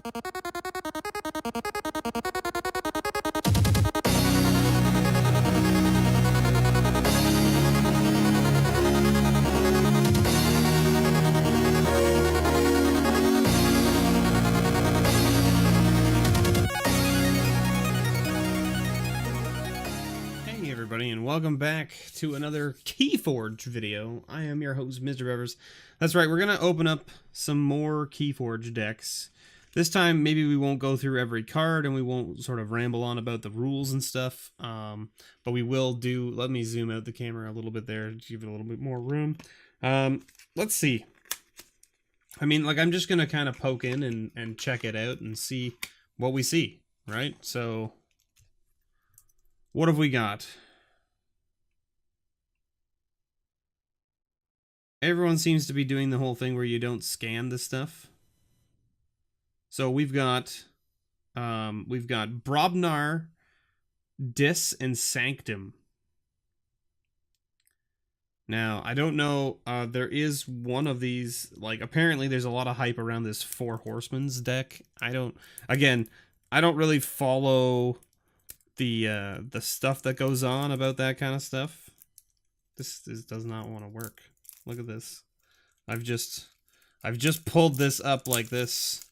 And welcome back to another Keyforge video. I am your host, MrBevers. That's right, we're going to open up some more Keyforge decks. This time, maybe we won't go through every card and we won't sort of ramble on about the rules and stuff. But we will do, let me zoom out the camera a little bit there to give it a little bit more room. Let's see. I mean, like, I'm just going to kind of poke in and check it out and see what we see, right? So, what have we got? Everyone seems to be doing the whole thing where you don't scan the stuff. So we've got Brobnar, Dis, and Sanctum. Now, I don't know, there is one of these, like, apparently there's a lot of hype around this Four Horsemen's deck. I don't really follow the stuff that goes on about that kind of stuff. This does not want to work. Look at this. I've just pulled this up like this,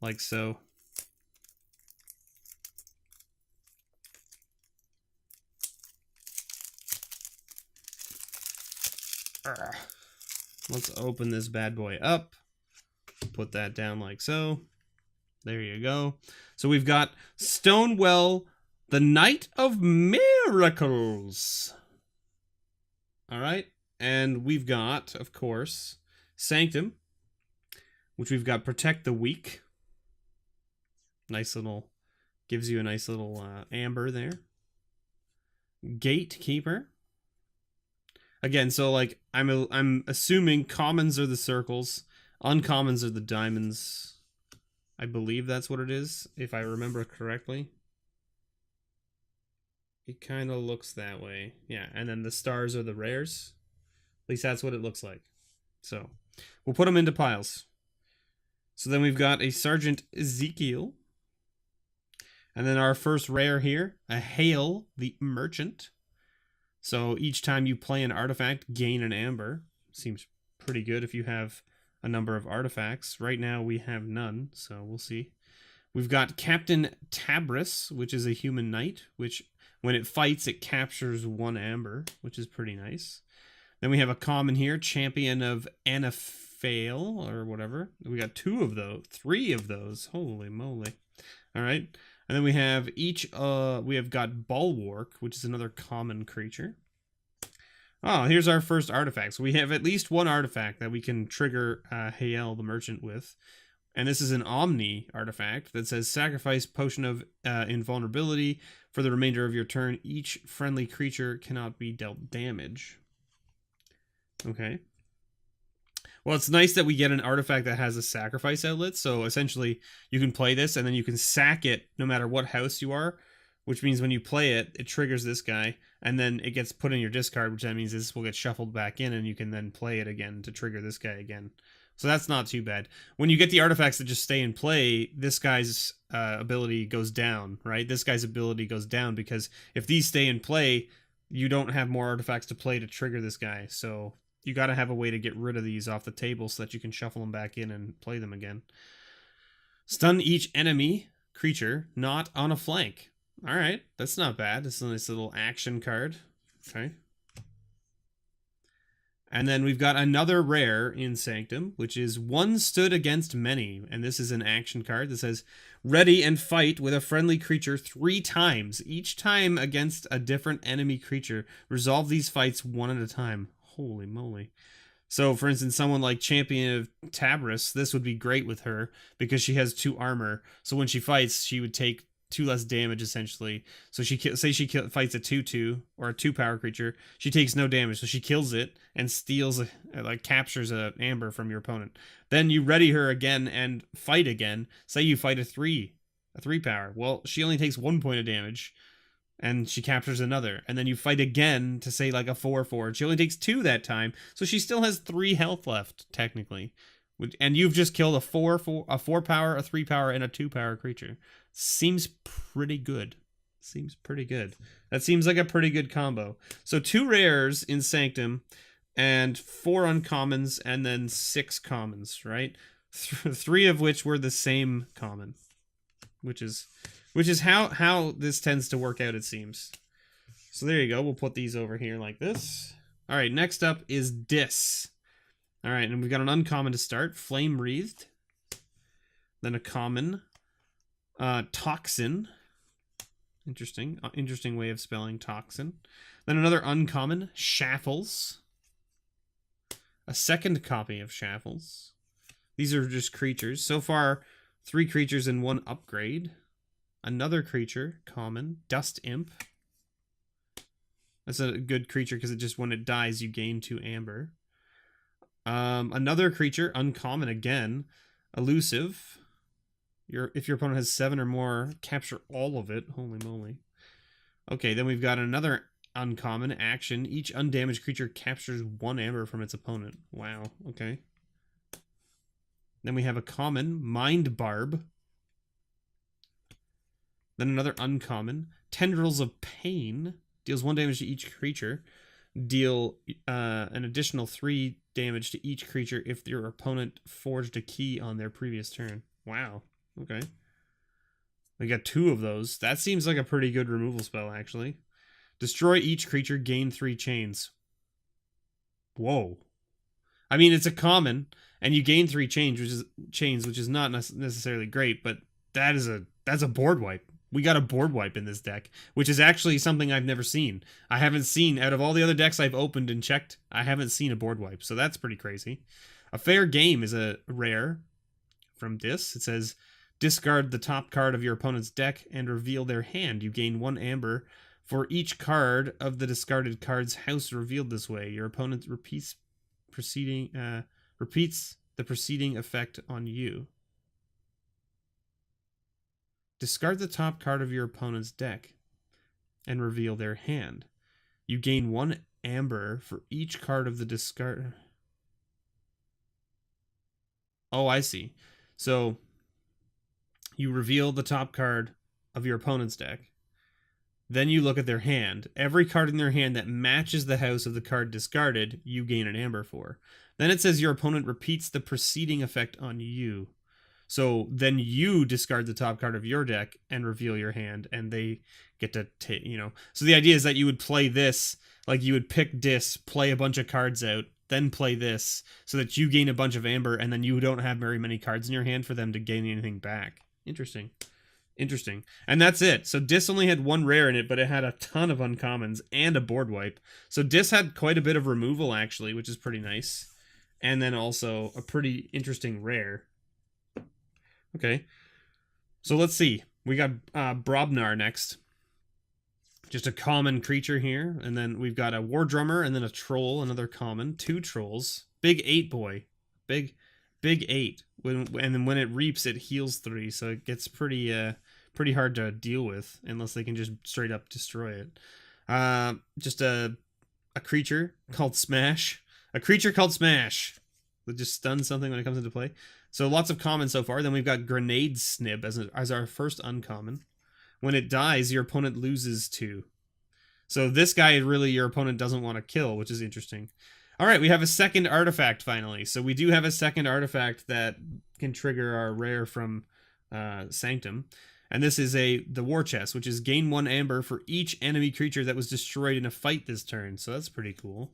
like so. Let's open this bad boy up. Put that down like so. There you go. So we've got Stonewell, the Knight of Miracles. All right. And we've got, of course, Sanctum, which we've got Protect the Weak. Nice little, gives you a nice little amber there. Gatekeeper. Again, so like I'm assuming commons are the circles, uncommons are the diamonds. I believe that's what it is, if I remember correctly. It kind of looks that way. Yeah, and then the stars are the rares. At least that's what it looks like. So, we'll put them into piles. So then we've got a Sergeant Ezekiel. And then our first rare here, a Hale the Merchant. So each time you play an artifact, gain an amber. Seems pretty good if you have a number of artifacts. Right now we have none, so we'll see. We've got Captain Tabris, which is a human knight, which when it fights, it captures one amber, which is pretty nice. Then we have a common here, Champion of Anaphale, or whatever. We got three of those. Holy moly. All right. And then we have we have got Bulwark, which is another common creature. Oh, here's our first artifact. So we have at least one artifact that we can trigger Hael the Merchant with. And this is an Omni artifact that says sacrifice Potion of Invulnerability. For the remainder of your turn, each friendly creature cannot be dealt damage. Okay. Well, it's nice that we get an artifact that has a sacrifice outlet. So essentially, you can play this and then you can sack it no matter what house you are. Which means when you play it, it triggers this guy. And then it gets put in your discard, which that means this will get shuffled back in. And you can then play it again to trigger this guy again. So that's not too bad. When you get the artifacts that just stay in play, this guy's ability goes down, right? This guy's ability goes down because if these stay in play, you don't have more artifacts to play to trigger this guy. So you got to have a way to get rid of these off the table so that you can shuffle them back in and play them again. Stun each enemy creature not on a flank. All right, that's not bad. It's a nice little action card. Okay. And then we've got another rare in Sanctum, which is One Stood Against Many. And this is an action card that says, ready and fight with a friendly creature 3 times. Each time against a different enemy creature. Resolve these fights one at a time. Holy moly. So, for instance, someone like Champion of Tabris, this would be great with her because she has 2 armor. So when she fights, she would take 2 less damage, essentially. So she fights a 2/2 or a 2-power creature. She takes no damage, so she kills it and steals, captures an amber from your opponent. Then you ready her again and fight again. Say you fight a 3-power. Well, she only takes 1 point of damage. And she captures another. And then you fight again to say like a 4/4. She only takes 2 that time. So she still has 3 health left, technically. And you've just killed a 4 power, a 3 power, and a 2 power creature. Seems pretty good. Seems pretty good. That seems like a pretty good combo. So 2 rares in Sanctum, and 4 uncommons, and then 6 commons, right? 3 of which were the same common, which is how this tends to work out, it seems. So there you go. We'll put these over here like this. All right, next up is Dis. All right, and we've got an uncommon to start, Flame Wreathed. Then a common, Toxin. Interesting way of spelling toxin. Then another uncommon, Shaffles. A second copy of Shaffles. These are just creatures. So far, 3 creatures and 1 upgrade. Another creature, common, Dust Imp. That's a good creature because it just, when it dies, you gain 2 amber. Another creature, uncommon again, Elusive. If your opponent has 7 or more, capture all of it. Holy moly. Okay, then we've got another uncommon action. Each undamaged creature captures 1 amber from its opponent. Wow, okay. Then we have a common, Mind Barb. Then another uncommon, Tendrils of Pain. Deals 1 damage to each creature. Deal an additional 3 damage to each creature if your opponent forged a key on their previous turn. Wow. Okay. We got 2 of those. That seems like a pretty good removal spell, actually. Destroy each creature, gain 3 chains. Whoa. I mean, it's a common, and you gain 3 chains, which is not necessarily great, but that's a board wipe. We got a board wipe in this deck, which is actually something I've never seen. I haven't seen, out of all the other decks I've opened and checked, I haven't seen a board wipe, so that's pretty crazy. A Fair Game is a rare from Dis. It says, discard the top card of your opponent's deck and reveal their hand. You gain 1 amber for each card of the discarded card's house revealed this way. Your opponent repeats the preceding effect on you. Discard the top card of your opponent's deck and reveal their hand. You gain 1 amber for each card of the discard. Oh, I see. So you reveal the top card of your opponent's deck. Then you look at their hand. Every card in their hand that matches the house of the card discarded, you gain an amber for. Then it says your opponent repeats the preceding effect on you. So then you discard the top card of your deck and reveal your hand, and they get to take, So the idea is that you would play this, like you would pick Dis, play a bunch of cards out, then play this, so that you gain a bunch of amber, and then you don't have very many cards in your hand for them to gain anything back. Interesting. And that's it. So Dis only had 1 rare in it, but it had a ton of uncommons and a board wipe. So Dis had quite a bit of removal, actually, which is pretty nice. And then also a pretty interesting rare. Okay, so let's see. We got Brobnar next. Just a common creature here. And then we've got a War Drummer and then a Troll, another common. 2 trolls. Big 8 boy. Big 8. And then when it reaps, it heals 3. So it gets pretty hard to deal with unless they can just straight up destroy it. Just a creature called Smash. A creature called Smash. That just stuns something when it comes into play. So lots of common so far. Then we've got Grenade Snib as our first uncommon. When it dies, your opponent loses 2. So this guy really your opponent doesn't want to kill, which is interesting. All right, we have a second artifact finally. So we do have a second artifact that can trigger our rare from Sanctum. And this is the War Chest, which is gain 1 amber for each enemy creature that was destroyed in a fight this turn. So that's pretty cool.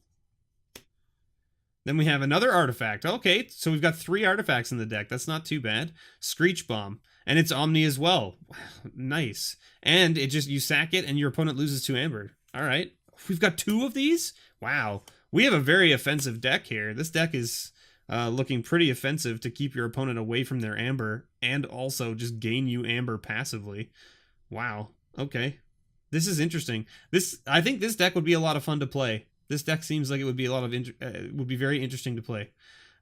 Then we have another artifact. Okay, so we've got 3 artifacts in the deck. That's not too bad. Screech Bomb. And it's Omni as well. Nice. And you sack it and your opponent loses 2 amber. All right. We've got 2 of these? Wow. We have a very offensive deck here. This deck is looking pretty offensive to keep your opponent away from their amber and also just gain you amber passively. Wow. Okay. This is interesting. I think this deck would be a lot of fun to play. This deck seems like it would be would be very interesting to play.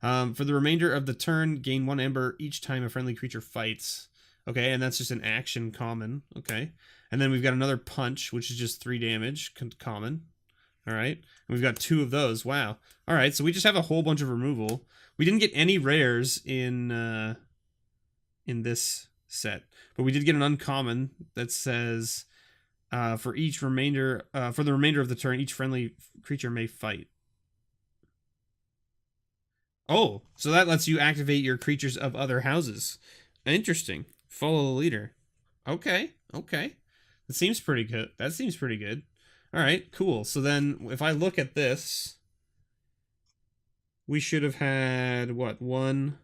For the remainder of the turn, gain 1 amber each time a friendly creature fights. Okay, and that's just an action common. Okay. And then we've got another Punch, which is just 3 damage, common. All right. And we've got 2 of those. Wow. All right. So we just have a whole bunch of removal. We didn't get any rares in this set, but we did get an uncommon that says for the remainder of the turn, each friendly creature may fight. Oh, so that lets you activate your creatures of other houses. Interesting. Follow the leader. Okay. Okay. That seems pretty good. That seems pretty good. All right, cool. So then if I look at this, we should have had, what, 1...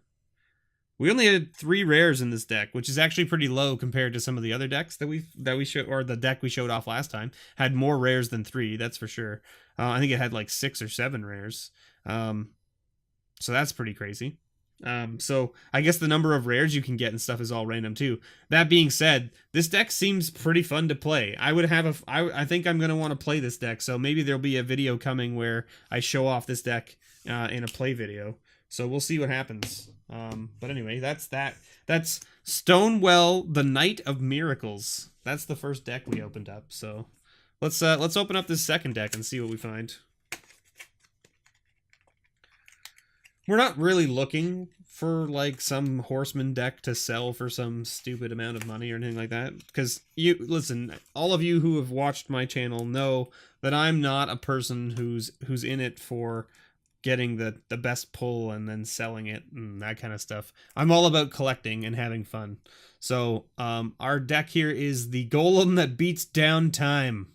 We only had 3 rares in this deck, which is actually pretty low compared to some of the other decks that we showed, or the deck we showed off last time had more rares than 3. That's for sure. I think it had like 6 or 7 rares. So that's pretty crazy. So I guess the number of rares you can get and stuff is all random too. That being said, this deck seems pretty fun to play. I think I'm gonna want to play this deck. So maybe there'll be a video coming where I show off this deck in a play video. So we'll see what happens. But anyway, that's that. That's Stonewell, the Knight of Miracles. That's the first deck we opened up. So let's open up this second deck and see what we find. We're not really looking for like some horseman deck to sell for some stupid amount of money or anything like that. Because listen, all of you who have watched my channel know that I'm not a person who's in it for getting the best pull and then selling it and that kind of stuff. I'm all about collecting and having fun. So our deck here is the Golem that beats down time.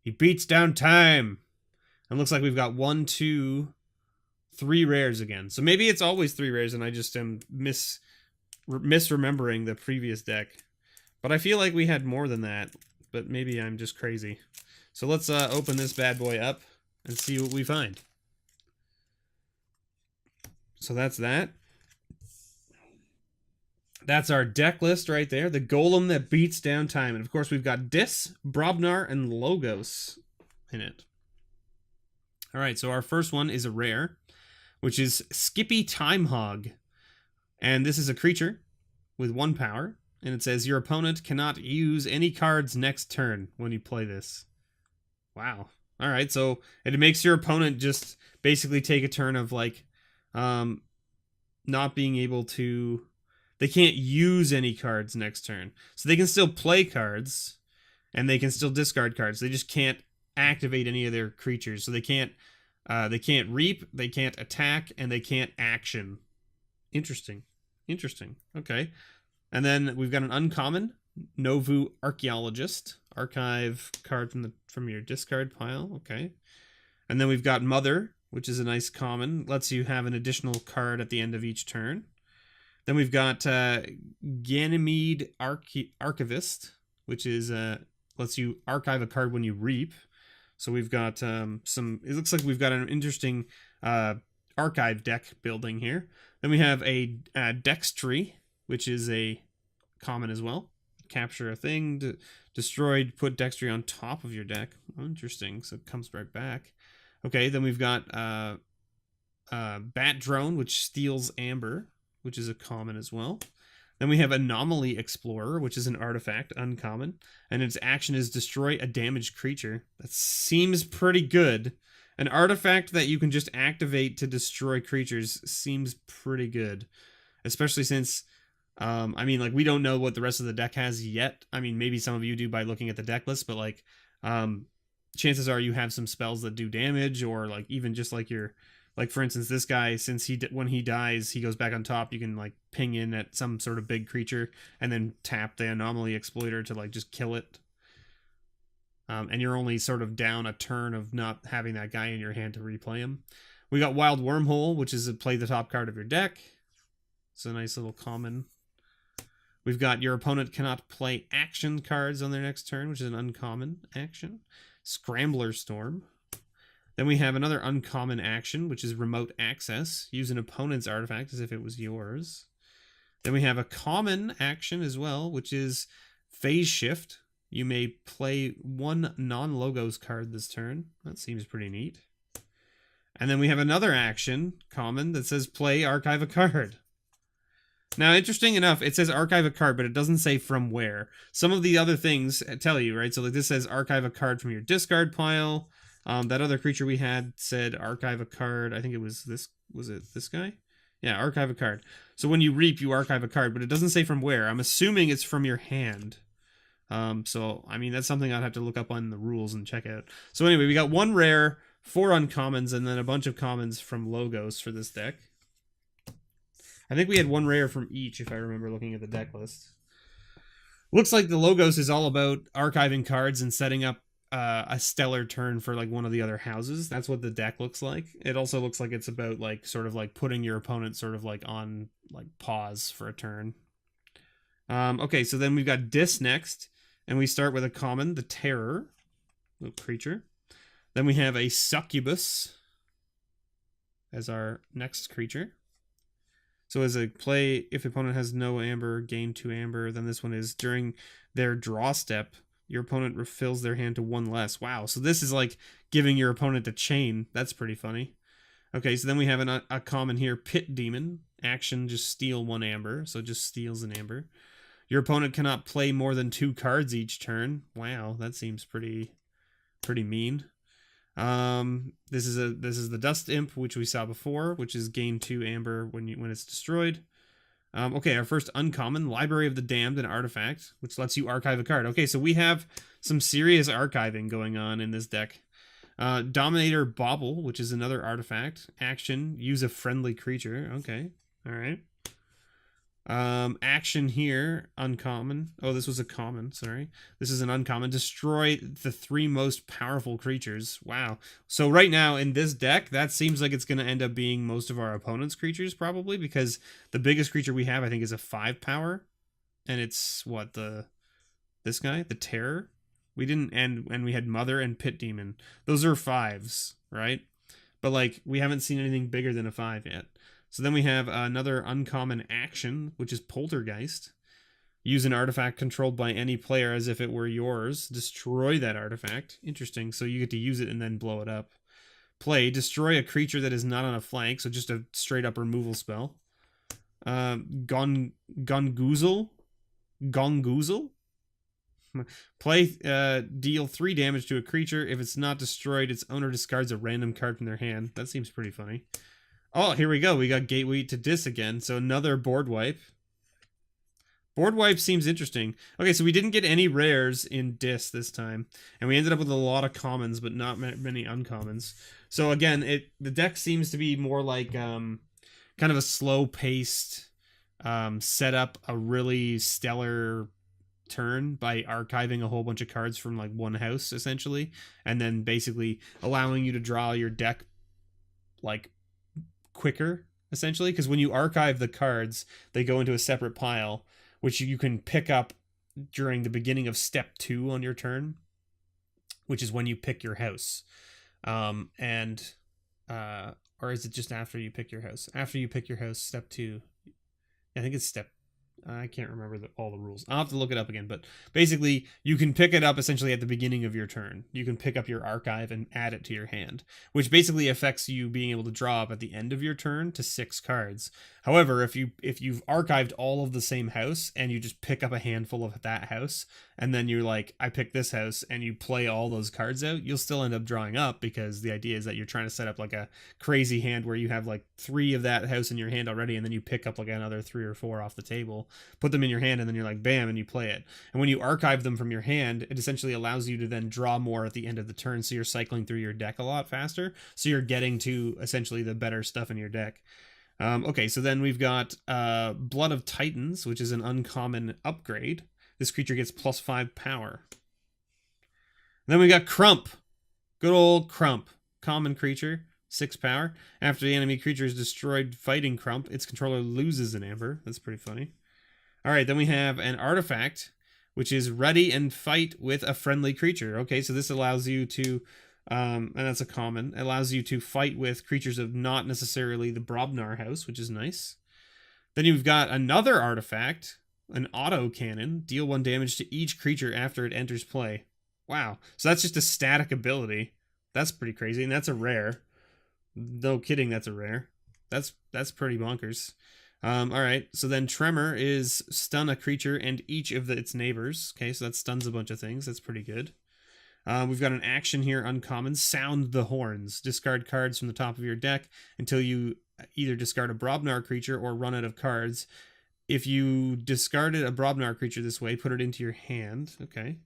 He beats down time. And looks like we've got 1, 2, 3 rares again. So maybe it's always 3 rares and I just am misremembering the previous deck. But I feel like we had more than that. But maybe I'm just crazy. So let's open this bad boy up and see what we find. So that's that. That's our deck list right there. The Golem that beats down time. And of course we've got Dis, Brobnar, and Logos in it. Alright, so our first one is a rare, which is Skippy Timehog. And this is a creature with 1 power. And it says your opponent cannot use any cards next turn when you play this. Wow. Alright, so it makes your opponent just basically take a turn of like not being able to... They can't use any cards next turn. So they can still play cards, and they can still discard cards. They just can't activate any of their creatures. So they can't reap, they can't attack, and they can't action. Interesting. Interesting. Okay. And then we've got an uncommon, Novu Archaeologist. Archive card from your discard pile. Okay. And then we've got Mother, which is a nice common. Lets you have an additional card at the end of each turn. Then we've got Ganymede Archivist, which is lets you archive a card when you reap. So we've got some... It looks like we've got an interesting archive deck building here. Then we have a Dextry, which is a common as well. Capture a thing, destroyed, put Dextry on top of your deck. Oh, interesting. So it comes right back. Okay, then we've got Bat Drone, which steals Amber, which is a common as well. Then we have Anomaly Explorer, which is an artifact, uncommon. And its action is destroy a damaged creature. That seems pretty good. An artifact that you can just activate to destroy creatures seems pretty good. Especially since, I mean, like, we don't know what the rest of the deck has yet. I mean, maybe some of you do by looking at the deck list, but, like, chances are you have some spells that do damage, or, like, even just, like, your... Like, for instance, this guy, since when he dies, he goes back on top, you can, like, ping in at some sort of big creature and then tap the Anomaly Exploiter to, like, just kill it. And you're only sort of down a turn of not having that guy in your hand to replay him. We got Wild Wormhole, which is play the top card of your deck. It's a nice little common. We've got your opponent cannot play action cards on their next turn, which is an uncommon action. Scrambler Storm. Then we have another uncommon action, which is Remote Access. Use an opponent's artifact as if it was yours. Then we have a common action as well, which is Phase Shift. You may play 1 non-logos card this turn. That seems pretty neat. And then we have another action, common, that says play archive a card. Now, interesting enough, it says archive a card, but it doesn't say from where. Some of the other things tell you, right? So like this says archive a card from your discard pile. That other creature we had said archive a card. I think it was this. Was it this guy? Yeah, archive a card. So when you reap, you archive a card, but it doesn't say from where. I'm assuming it's from your hand. So, I mean, that's something I'd have to look up on the rules and check out. So anyway, we got 1 rare, 4 uncommons, and then a bunch of commons from logos for this deck. I think we had 1 rare from each, if I remember looking at the deck list. Looks like the logos is all about archiving cards and setting up a stellar turn for like one of the other houses. That's what the deck looks like. It also looks like it's about like sort of like putting your opponent sort of like on like pause for a turn. Okay, so then we've got Dis next, and we start with a common, the Terror, little creature. Then we have a Succubus as our next creature. So as a play, if the opponent has no amber, gain 2 amber. Then this one is during their draw step, your opponent refills their hand to 1 less. Wow, so this is like giving your opponent a chain. That's pretty funny. Okay, so then we have a common here, Pit Demon. Action, just steal 1 amber, so it just steals an amber. Your opponent cannot play more than 2 cards each turn. Wow, that seems pretty mean. This is the Dust Imp, which we saw before, which is gain 2 amber when it's destroyed. Okay, our first uncommon, Library of the Damned, an artifact, which lets you archive a card. Okay, so we have some serious archiving going on in this deck. Dominator Bauble, which is another artifact. Action, use a friendly creature. Okay, all right. Action here, uncommon. Oh, this was a common, sorry. This is an uncommon. Destroy the 3 most powerful creatures. Wow. So right now in this deck, that seems like it's going to end up being most of our opponent's creatures probably, because the biggest creature we have, I think, is a 5 power. And it's, what, this guy? The Terror? We didn't, and we had Mother and Pit Demon. Those are 5s, right? But, like, we haven't seen anything bigger than a 5 yet. So then we have another uncommon action, which is Poltergeist. Use an artifact controlled by any player as if it were yours. Destroy that artifact. Interesting. So you get to use it and then blow it up. Play. Destroy a creature that is not on a flank. So just a straight up removal spell. Gongoozle. Play. Deal 3 damage to a creature. If it's not destroyed, its owner discards a random card from their hand. That seems pretty funny. Oh, here we go. We got Gateway to Dis again. So another board wipe. Board wipe seems interesting. Okay, so we didn't get any rares in Dis this time. And we ended up with a lot of commons, but not many uncommons. So again, the deck seems to be more like kind of a slow-paced set up a really stellar turn by archiving a whole bunch of cards from like one house, essentially. And then basically allowing you to draw your deck like quicker, essentially, because when you archive the cards, they go into a separate pile, which you can pick up during the beginning of step 2 on your turn, which is when you pick your house. Or is it just after you pick your house? After you pick your house, step 2. I think it's step, I can't remember all the rules. I'll have to look it up again, but basically you can pick it up essentially at the beginning of your turn. You can pick up your archive and add it to your hand, which basically affects you being able to draw up at the end of your turn to 6 cards. However, if you've archived all of the same house and you just pick up a handful of that house, and then you're like, I pick this house, and you play all those cards out, you'll still end up drawing up, because the idea is that you're trying to set up like a crazy hand where you have like 3 of that house in your hand already, and then you pick up like another 3 or 4 off the table, put them in your hand, and then you're like, bam, and you play it. And when you archive them from your hand, it essentially allows you to then draw more at the end of the turn, so you're cycling through your deck a lot faster, so you're getting to essentially the better stuff in your deck. Okay, so then we've got Blood of Titans, which is an uncommon upgrade. This creature gets +5 power. And then we got Crump. Good old Crump. Common creature, 6 power. After the enemy creature is destroyed fighting Crump, its controller loses an amber. That's pretty funny. Alright, then we have an artifact, which is ready and fight with a friendly creature. Okay, so this allows you to... and that's a common. It allows you to fight with creatures of not necessarily the Brobnar house, which is nice. Then you've got another artifact, an auto cannon. Deal 1 damage to each creature after it enters play. Wow. So that's just a static ability. That's pretty crazy, and that's a rare. No kidding, that's a rare. That's pretty bonkers. Alright, so then Tremor is stun a creature and each of its neighbors. Okay, so that stuns a bunch of things. That's pretty good. We've got an action here, uncommon. Sound the horns. Discard cards from the top of your deck until you either discard a Brobnar creature or run out of cards. If you discarded a Brobnar creature this way, put it into your hand. Okay.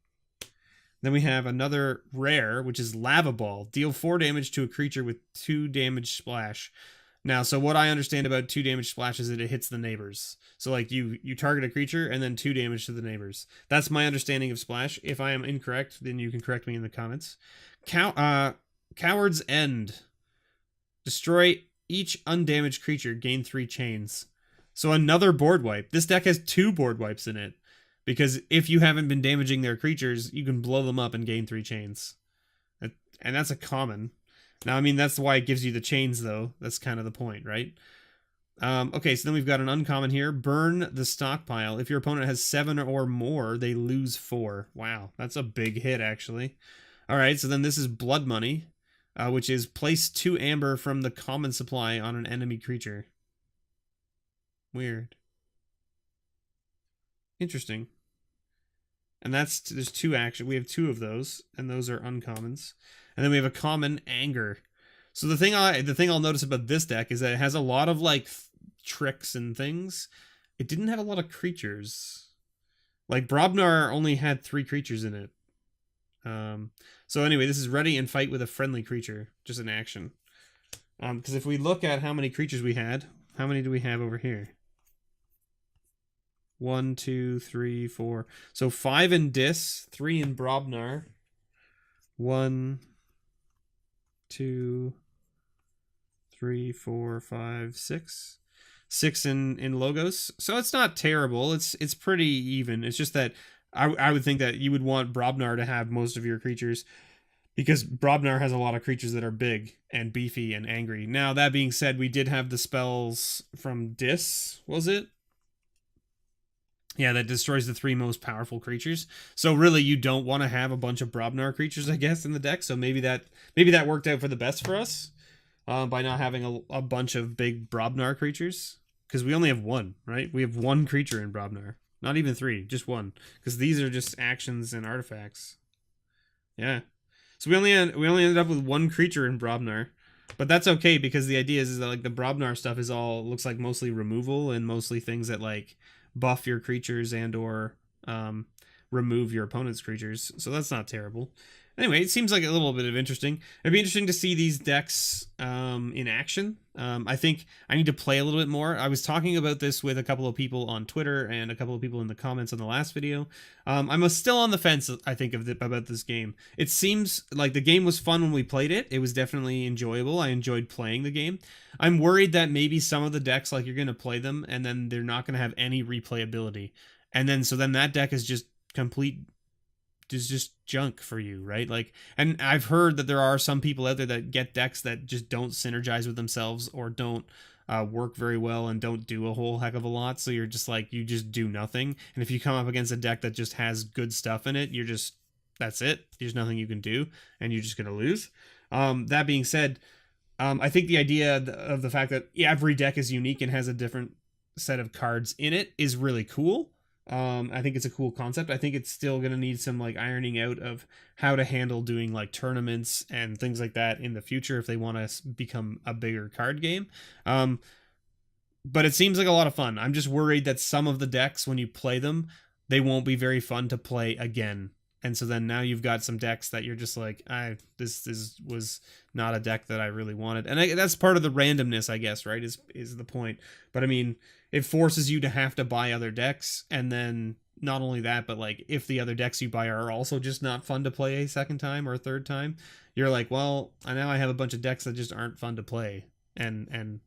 Then we have another rare, which is Lava Ball. Deal 4 damage to a creature with 2 damage splash. Now, so what I understand about 2 damage splash is that it hits the neighbors. So, like, you target a creature and then 2 damage to the neighbors. That's my understanding of splash. If I am incorrect, then you can correct me in the comments. Coward's End. Destroy each undamaged creature. Gain 3 chains. So another board wipe. This deck has 2 board wipes in it. Because if you haven't been damaging their creatures, you can blow them up and gain 3 chains. And that's a common. Now, I mean, that's why it gives you the chains, though. That's kind of the point, right? Okay, so then we've got an uncommon here. Burn the Stockpile. If your opponent has 7 or more, they lose 4. Wow, that's a big hit, actually. All right, so then this is Blood Money, which is place 2 amber from the common supply on an enemy creature. Weird. Interesting. And there's 2 action. We have 2 of those, and those are uncommons. And then we have a common, Anger. So the thing I'll notice about this deck is that it has a lot of like tricks and things. It didn't have a lot of creatures. Like Brobnar only had 3 creatures in it. So anyway, this is ready and fight with a friendly creature, just an action. Because if we look at how many creatures we had, how many do we have over here? 1, 2, 3, 4. So 5 in Dis, 3 in Brobnar. 1, 2, 3, 4, 5, 6. 6 in Logos. So it's not terrible. It's pretty even. It's just that I would think that you would want Brobnar to have most of your creatures, because Brobnar has a lot of creatures that are big and beefy and angry. Now, that being said, we did have the spells from Dis, was it? Yeah, that destroys the 3 most powerful creatures. So really, you don't want to have a bunch of Brobnar creatures, I guess, in the deck. So maybe that worked out for the best for us by not having a bunch of big Brobnar creatures. Because we only have 1, right? We have 1 creature in Brobnar. Not even 3, just 1. Because these are just actions and artifacts. Yeah. So we only ended up with 1 creature in Brobnar. But that's okay, because the idea is that like the Brobnar stuff is all looks like mostly removal and mostly things that like buff your creatures and or remove your opponent's creatures. So that's not terrible. Anyway, it seems like a little bit of interesting. It'd be interesting to see these decks in action. I think I need to play a little bit more. I was talking about this with a couple of people on Twitter and a couple of people in the comments on the last video. I'm still on the fence, I think, about this game. It seems like the game was fun when we played it. It was definitely enjoyable. I enjoyed playing the game. I'm worried that maybe some of the decks, like, you're going to play them and then they're not going to have any replayability. And then, so then that deck is just just junk for you, right? Like, and I've heard that there are some people out there that get decks that just don't synergize with themselves or don't work very well and don't do a whole heck of a lot. So you're just like, you just do nothing. And if you come up against a deck that just has good stuff in it, that's it. There's nothing you can do and you're just going to lose. That being said, I think the idea of the fact that every deck is unique and has a different set of cards in it is really cool. I think it's a cool concept. I think it's still going to need some like ironing out of how to handle doing like tournaments and things like that in the future if they want to become a bigger card game. But it seems like a lot of fun. I'm just worried that some of the decks, when you play them, they won't be very fun to play again. And so then now you've got some decks that you're just like, this was not a deck that I really wanted. And that's part of the randomness, I guess, right, is the point. But I mean, it forces you to have to buy other decks. And then not only that, but like if the other decks you buy are also just not fun to play a second time or a third time, you're like, well, now I have a bunch of decks that just aren't fun to play. And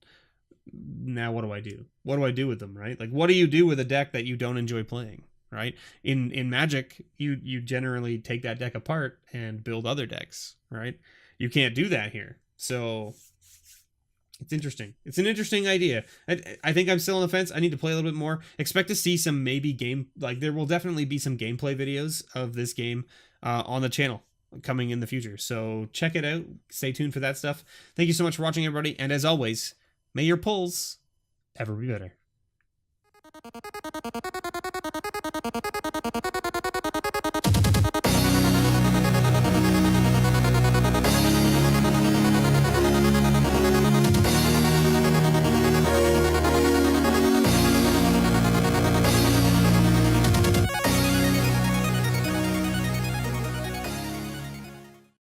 now what do I do? What do I do with them, right? Like, what do you do with a deck that you don't enjoy playing? Right? In Magic, you generally take that deck apart and build other decks, right? You can't do that here. So it's interesting. It's an interesting idea. I think I'm still on the fence. I need to play a little bit more. Expect to see some maybe there will definitely be some gameplay videos of this game on the channel coming in the future. So check it out. Stay tuned for that stuff. Thank you so much for watching, everybody. And as always, may your pulls ever be better.